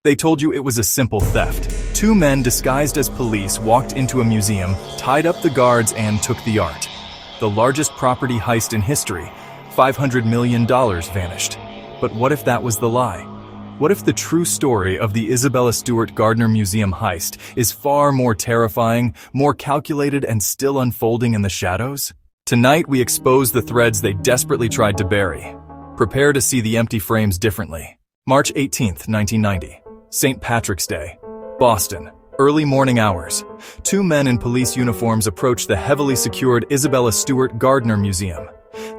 They told you it was a simple theft. Two men disguised as police walked into a museum, tied up the guards, and took the art. The largest property heist in history, $500 million vanished. But what if that was the lie? What if the true story of the Isabella Stewart Gardner Museum heist is far more terrifying, more calculated, and still unfolding in the shadows? Tonight we expose the threads they desperately tried to bury. Prepare to see the empty frames differently. March 18th, 1990. St. Patrick's Day. Boston. Early morning hours. Two men in police uniforms approach the heavily secured Isabella Stewart Gardner Museum.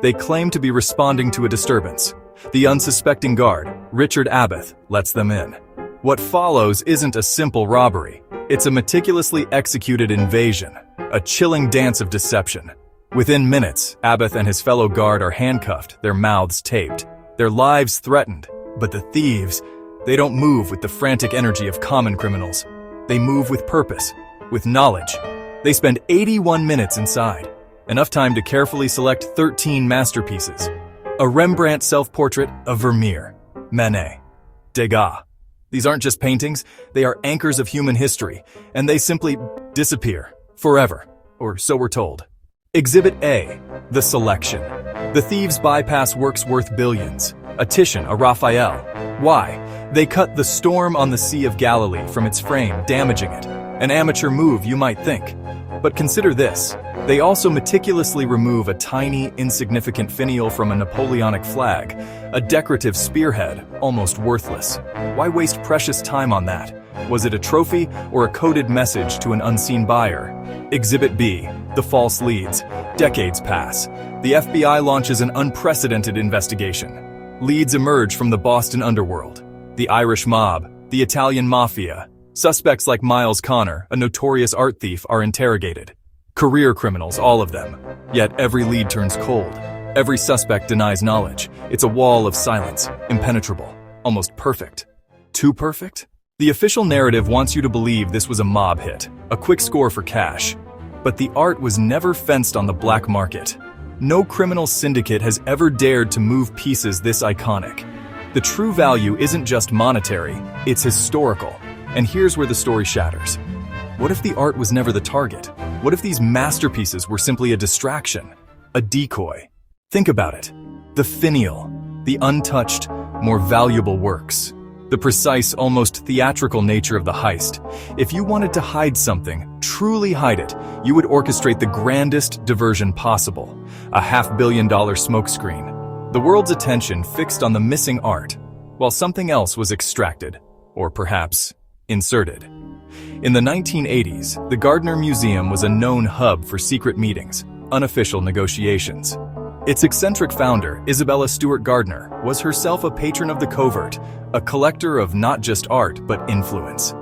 They claim to be responding to a disturbance. The unsuspecting guard, Richard Abbott, lets them in. What follows isn't a simple robbery. It's a meticulously executed invasion, a chilling dance of deception. Within minutes, Abbott and his fellow guard are handcuffed, their mouths taped, their lives threatened. But the thieves, they don't move with the frantic energy of common criminals. They move with purpose, with knowledge. They spend 81 minutes inside, enough time to carefully select 13 masterpieces. A Rembrandt self-portrait, a Vermeer, Manet, Degas. These aren't just paintings, they are anchors of human history, and they simply disappear, forever, or so we're told. Exhibit A, the selection. The thieves bypass works worth billions. A Titian, a Raphael. Why? They cut the Storm on the Sea of Galilee from its frame, damaging it. An amateur move, you might think. But consider this. They also meticulously remove a tiny, insignificant finial from a Napoleonic flag, a decorative spearhead, almost worthless. Why waste precious time on that? Was it a trophy or a coded message to an unseen buyer? Exhibit B, the false leads. Decades pass. The FBI launches an unprecedented investigation. Leads emerge from the Boston underworld, the Irish mob, the Italian mafia. Suspects like Miles Connor, a notorious art thief, are interrogated. Career criminals, all of them. Yet every lead turns cold. Every suspect denies knowledge. It's a wall of silence, impenetrable, almost perfect. Too perfect? The official narrative wants you to believe this was a mob hit, a quick score for cash. But the art was never fenced on the black market. No criminal syndicate has ever dared to move pieces this iconic. The true value isn't just monetary, it's historical. And here's where the story shatters. What if the art was never the target? What if these masterpieces were simply a distraction, a decoy? Think about it. The finial, the untouched, more valuable works. The precise, almost theatrical nature of the heist. If you wanted to hide something, truly hide it, you would orchestrate the grandest diversion possible. A $500 million smokescreen. The world's attention fixed on the missing art, while something else was extracted, or perhaps inserted. In the 1980s, the Gardner Museum was a known hub for secret meetings, unofficial negotiations. Its eccentric founder, Isabella Stewart Gardner, was herself a patron of the covert, a collector of not just art, but influence.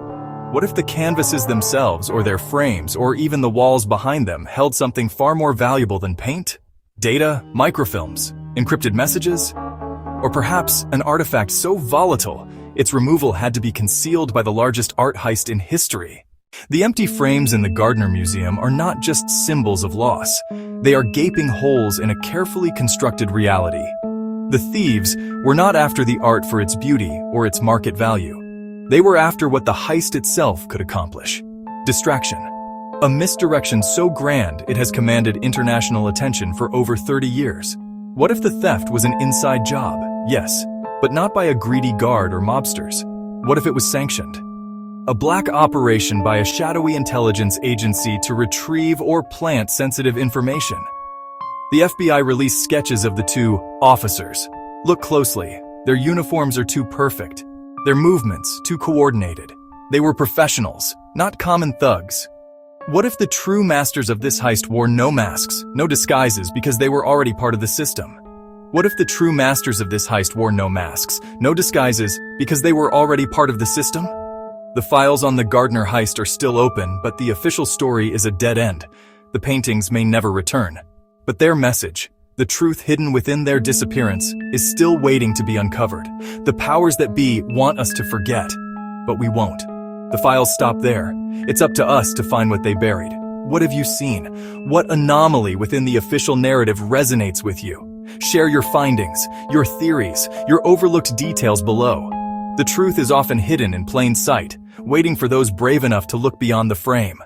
What if the canvases themselves, or their frames, or even the walls behind them held something far more valuable than paint? Data, microfilms, encrypted messages? Or perhaps an artifact so volatile, its removal had to be concealed by the largest art heist in history. The empty frames in the Gardner Museum are not just symbols of loss. They are gaping holes in a carefully constructed reality. The thieves were not after the art for its beauty or its market value. They were after what the heist itself could accomplish. Distraction. A misdirection so grand it has commanded international attention for over 30 years. What if the theft was an inside job? Yes, but not by a greedy guard or mobsters. What if it was sanctioned? A black operation by a shadowy intelligence agency to retrieve or plant sensitive information. The FBI released sketches of the two officers. Look closely. Their uniforms are too perfect. Their movements too coordinated. They were professionals, not common thugs. What if the true masters of this heist wore no masks, no disguises, because they were already part of the system? What if the true masters of this heist wore no masks, no disguises, because they were already part of the system? The files on the Gardner heist are still open, but the official story is a dead end. The paintings may never return. But their message, the truth hidden within their disappearance, is still waiting to be uncovered. The powers that be want us to forget, but we won't. The files stop there. It's up to us to find what they buried. What have you seen? What anomaly within the official narrative resonates with you? Share your findings, your theories, your overlooked details below. The truth is often hidden in plain sight, waiting for those brave enough to look beyond the frame.